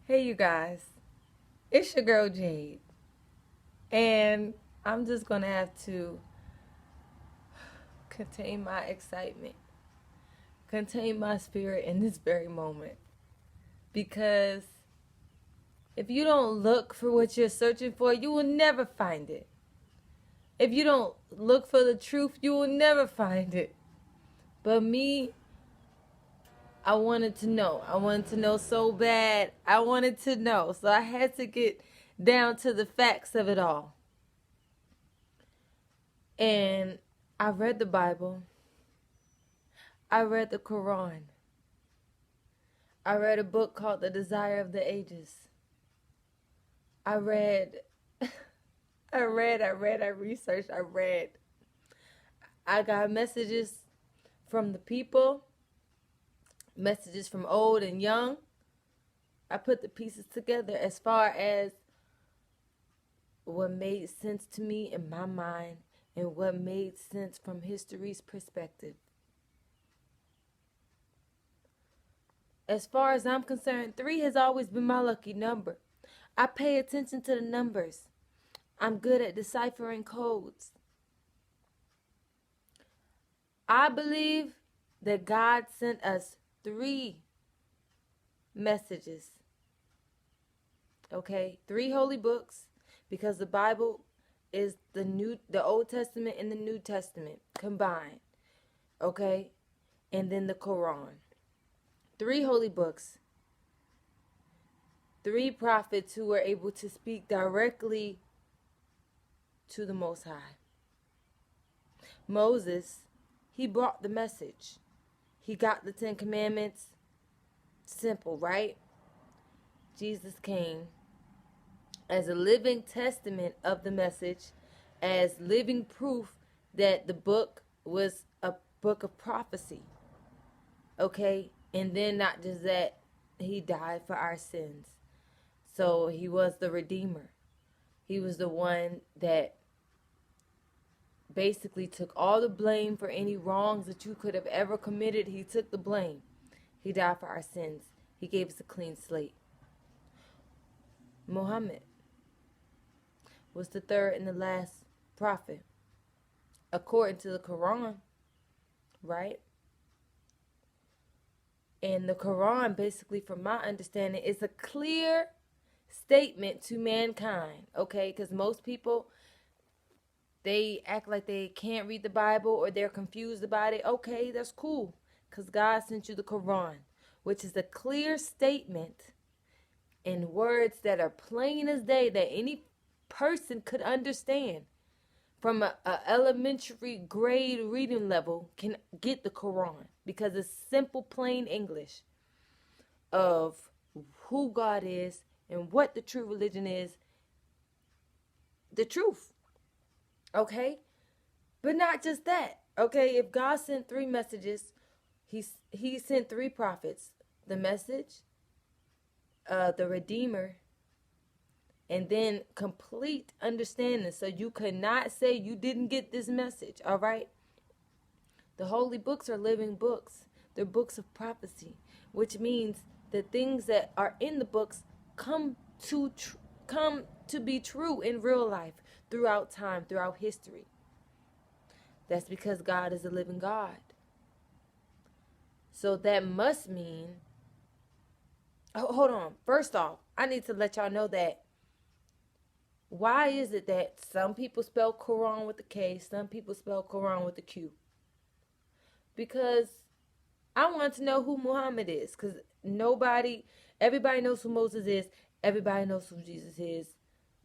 Hey, you guys, it's your girl Jade, and I'm just gonna have to contain my excitement, contain my spirit in this very moment. Because if you don't look for what you're searching for, you will never find it. If you don't look for the truth, you will never find it. But me, I wanted to know. I wanted to know so bad. I wanted to know. So I had to get down to the facts of it all. And I read the Bible. I read the Quran. I read a book called The Desire of the Ages. I read, I researched, I read. I got messages from the people, messages from old and young. I put the pieces together as far as what made sense to me in my mind and what made sense from history's perspective. As far as I'm concerned, 3 has always been my lucky number. I pay attention to the numbers. I'm good at deciphering codes. I believe that God sent us 3 messages. Okay? 3 holy books, because the Bible is the Old Testament and the New Testament combined. Okay? And then the Quran. 3 holy books. 3 prophets who were able to speak directly to the Most High. Moses, he brought the message. He got the 10 Commandments. Simple, right? Jesus came as a living testament of the message, as living proof that the book was a book of prophecy. Okay? And then not just that, he died for our sins. So he was the Redeemer. He was the one that basically took all the blame for any wrongs that you could have ever committed. He took the blame. He died for our sins. He gave us a clean slate. Muhammad was the 3rd and the last prophet, according to the Quran, right? And the Quran, basically, from my understanding, is a clear statement to mankind, okay? Because most people, they act like they can't read the Bible or they're confused about it. Okay, that's cool, because God sent you the Quran, which is a clear statement in words that are plain as day that any person could understand from a elementary grade reading level can get the Quran, because it's simple, plain English of who God is and what the true religion is, the truth. Okay? But not just that. Okay? If God sent 3 messages, he sent 3 prophets. The message, the Redeemer, and then complete understanding. So you could not say you didn't get this message, all right? The holy books are living books. They're books of prophecy, which means the things that are in the books come to be true in real life, throughout time, throughout history. That's because God is a living God. So that must mean, hold on. First off, I need to let y'all know that why is it that some people spell Quran with a K, some people spell Quran with a Q? Because I want to know who Muhammad is. Because everybody knows who Moses is. Everybody knows who Jesus is.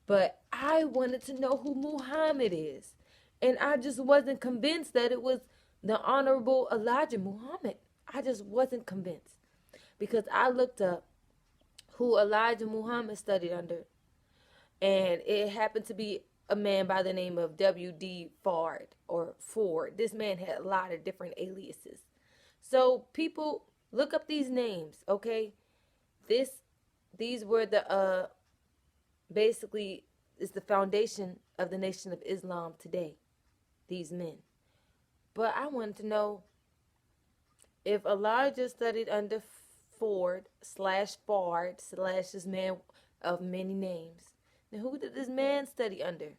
But I wanted to know who Muhammad is. And I just wasn't convinced that it was the Honorable Elijah Muhammad. I just wasn't convinced. Because I looked up who Elijah Muhammad studied under. And it happened to be a man by the name of W.D. Fard or Ford. This man had a lot of different aliases. So people, look up these names, okay? These were the basically is the foundation of the Nation of Islam today. These men. But I wanted to know if Elijah studied under Ford/this man of many names. Now, who did this man study under?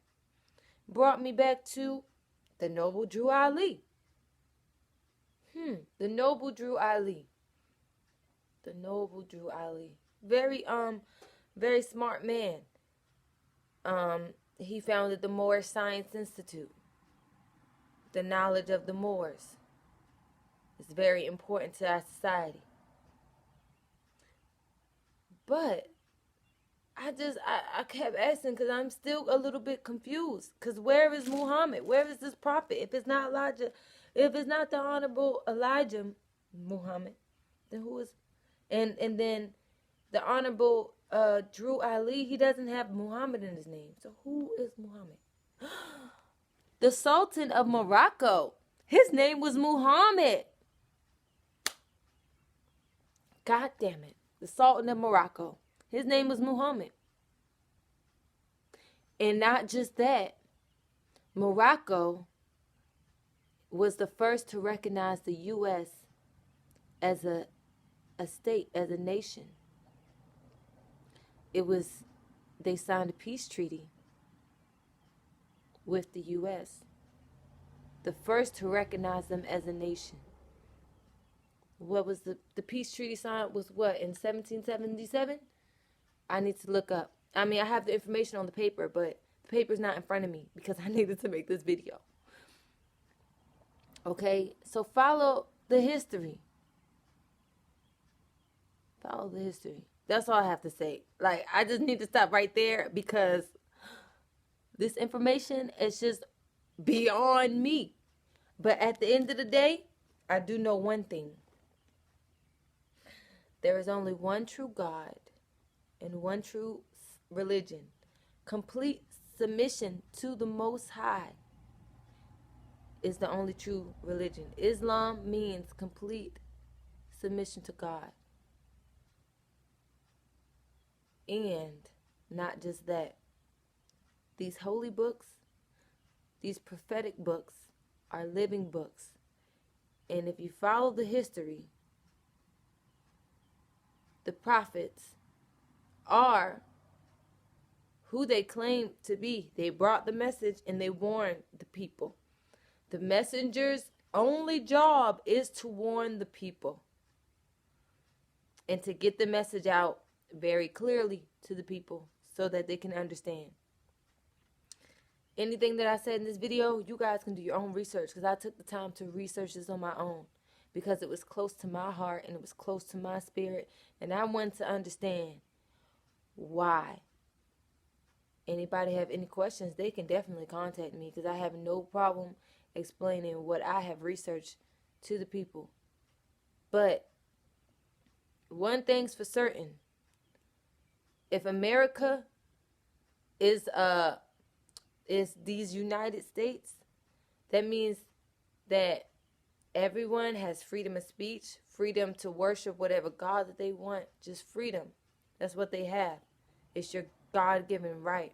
Brought me back to the noble Drew Ali. The noble Drew Ali. The noble Drew Ali. Very smart man. He founded the Moorish Science Institute. The knowledge of the Moors is very important to our society. But I kept asking because I'm still a little bit confused. Because where is Muhammad? Where is this prophet? If it's not Elijah, if it's not the Honorable Elijah Muhammad, then who is? And then the Honorable Drew Ali, he doesn't have Muhammad in his name. So who is Muhammad? The Sultan of Morocco. His name was Muhammad. God damn it. The Sultan of Morocco. His name was Muhammad. And not just that. Morocco was the first to recognize the U.S. as a state, as a nation. They signed a peace treaty with the U.S. The first to recognize them as a nation. What was the peace treaty signed was what, in 1777? I need to look up. I mean, I have the information on the paper, but the paper's not in front of me because I needed to make this video. Okay, so follow the history. Follow the history. That's all I have to say. Like, I just need to stop right there because this information is just beyond me. But at the end of the day, I do know one thing. There is only one true God and one true religion. Complete submission to the Most High is the only true religion. Islam means complete submission to God. And not just that. These holy books, these prophetic books are living books. And if you follow the history, the prophets are who they claim to be. They brought the message and they warned the people. The messenger's only job is to warn the people and to get the message out very clearly to the people so that they can understand. Anything that I said in this video, you guys can do your own research because I took the time to research this on my own because it was close to my heart and it was close to my spirit, and I wanted to understand why. Anybody have any questions, they can definitely contact me because I have no problem explaining what I have researched to the people. But one thing's for certain. If America is these United States, that means that everyone has freedom of speech, freedom to worship whatever God that they want, just freedom. That's what they have. It's your God-given right.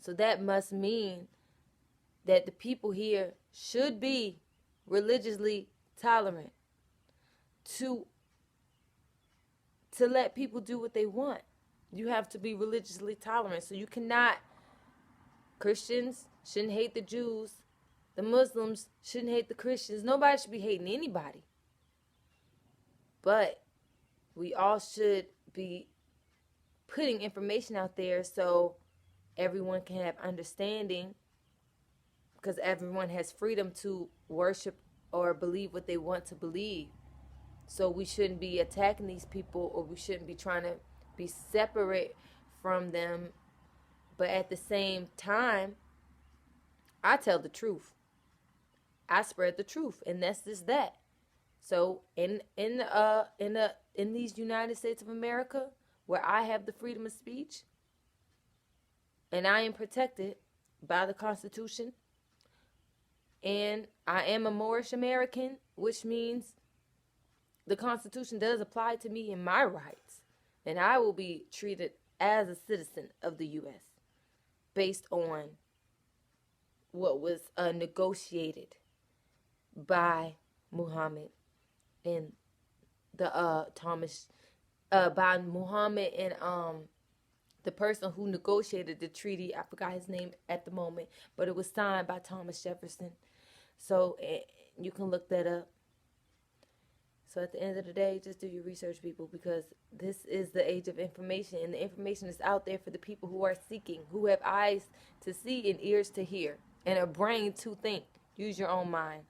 So that must mean that the people here should be religiously tolerant to let people do what they want. You have to be religiously tolerant. So you cannot, Christians shouldn't hate the Jews. The Muslims shouldn't hate the Christians. Nobody should be hating anybody. But we all should be putting information out there so everyone can have understanding, because everyone has freedom to worship or believe what they want to believe. So we shouldn't be attacking these people, or we shouldn't be trying to be separate from them. But at the same time, I tell the truth. I spread the truth, and that's just that. So in these United States of America, where I have the freedom of speech, and I am protected by the Constitution, and I am a Moorish American, which means the Constitution does apply to me in my rights, and I will be treated as a citizen of the U.S. based on what was negotiated by Muhammad and Thomas by Muhammad and the person who negotiated the treaty. I forgot his name at the moment, but it was signed by Thomas Jefferson. So you can look that up. So at the end of the day, just do your research, people, because this is the age of information, and the information is out there for the people who are seeking, who have eyes to see and ears to hear, and a brain to think. Use your own mind.